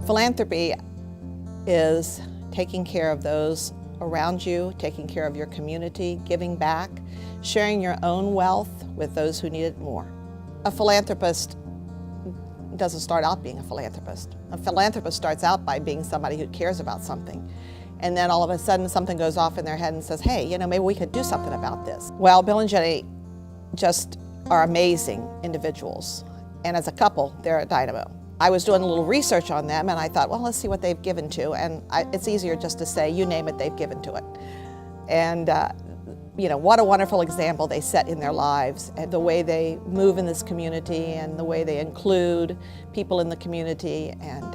Philanthropy is taking care of those around you, taking care of your community, giving back, sharing your own wealth with those who need it more. A philanthropist doesn't start out being a philanthropist. A philanthropist starts out by being somebody who cares about something. And then all of a sudden something goes off in their head and says, hey, maybe we could do something about this. Well, Bill and Jenny just are amazing individuals. And as a couple, they're a dynamo. I was doing a little research on them and I thought, well, let's see what they've given to. And it's easier just to say, you name it, they've given to it. And what a wonderful example they set in their lives, and the way they move in this community and the way they include people in the community. And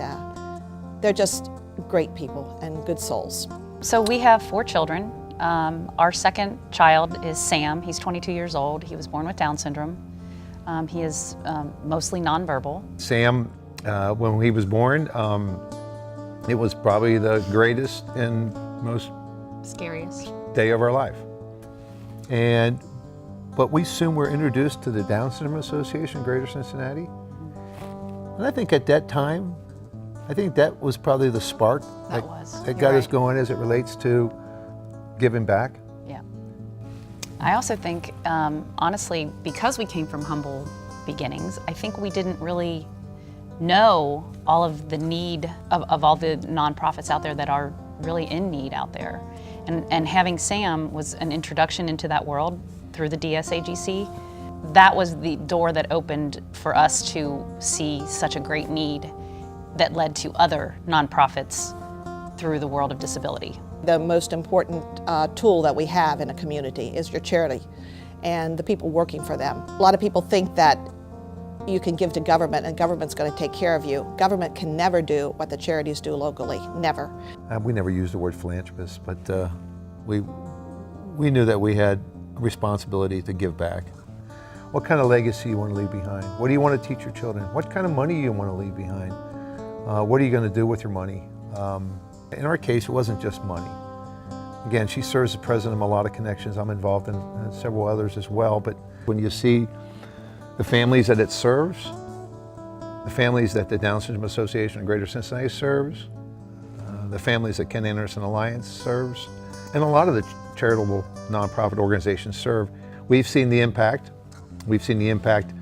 they're just great people and good souls. So we have 4 children. Our second child is Sam. He's 22 years old. He was born with Down syndrome. He is mostly nonverbal. Sam, when he was born, it was probably the greatest and most scariest day of our life. But we soon were introduced to the Down Syndrome Association, Greater Cincinnati. And I think at that time, that was probably the spark that got us going as it relates to giving back. Yeah. I also think, honestly, because we came from humble beginnings, I think we didn't really know all of the need of all the nonprofits out there that are really in need out there. And having Sam was an introduction into that world through the DSAGC. That was the door that opened for us to see such a great need that led to other nonprofits through the world of disability. The most important tool that we have in a community is your charity and the people working for them. A lot of people think that you can give to government and government's going to take care of you. Government can never do what the charities do locally, never. We never used the word philanthropist, but we knew that we had a responsibility to give back. What kind of legacy you want to leave behind? What do you want to teach your children? What kind of money you want to leave behind? What are you going to do with your money? In our case, it wasn't just money. Again, she serves as president of a lot of connections. I'm involved in several others as well, but when you see the families that it serves, the families that the Down Syndrome Association of Greater Cincinnati serves, the families that Ken Anderson Alliance serves, and a lot of the charitable nonprofit organizations serve, we've seen the impact. We've seen the impact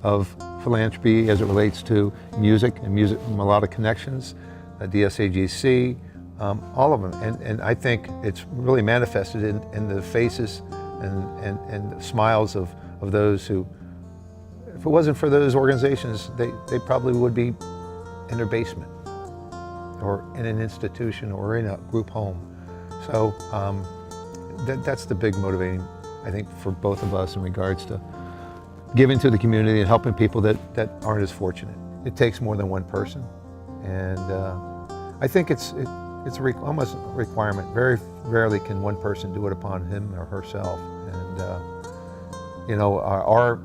of philanthropy as it relates to music and music from a lot of connections, DSAGC, all of them. And I think it's really manifested in the faces and the smiles of those who, if it wasn't for those organizations, they probably would be in their basement or in an institution or in a group home. So that's the big motivating, I think, for both of us in regards to giving to the community and helping people that aren't as fortunate. It takes more than one person, and I think it's almost a requirement. Very rarely can one person do it upon him or herself. And our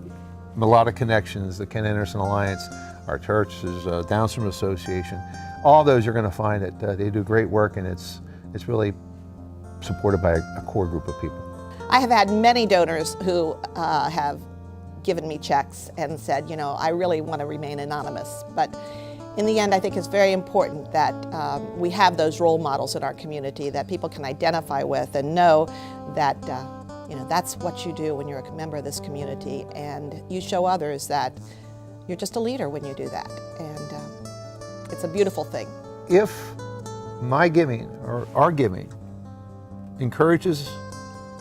a lot of connections, the Ken Anderson Alliance, our churches, Down Syndrome Association, all those you're going to find that they do great work, and it's really supported by a core group of people. I have had many donors who have given me checks and said, I really want to remain anonymous. But in the end, I think it's very important that we have those role models in our community that people can identify with and know that that's what you do when you're a member of this community, and you show others that you're just a leader when you do that, and it's a beautiful thing. If my giving or our giving encourages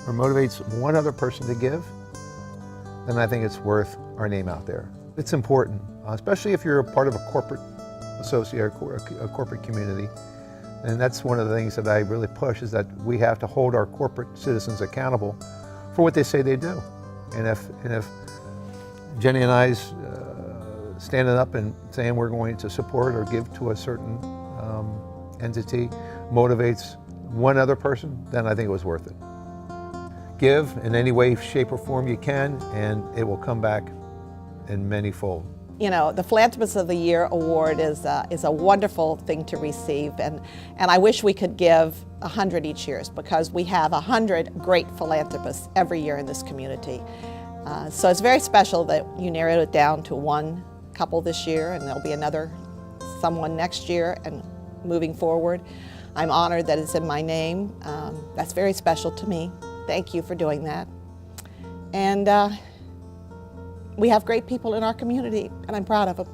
or motivates one other person to give, then I think it's worth our name out there. It's important, especially if you're a part of a corporate associate or a corporate community. And that's one of the things that I really push, is that we have to hold our corporate citizens accountable for what they say they do. And if Jenny and I's standing up and saying we're going to support or give to a certain entity motivates one other person, then I think it was worth it. Give in any way, shape, or form you can, and it will come back in manyfold. The Philanthropist of the Year award is a wonderful thing to receive, and I wish we could give 100 each year, because we have 100 great philanthropists every year in this community. So it's very special that you narrowed it down to one couple this year, and there'll be another someone next year and moving forward. I'm honored that it's in my name. That's very special to me. Thank you for doing that. And we have great people in our community, and I'm proud of them.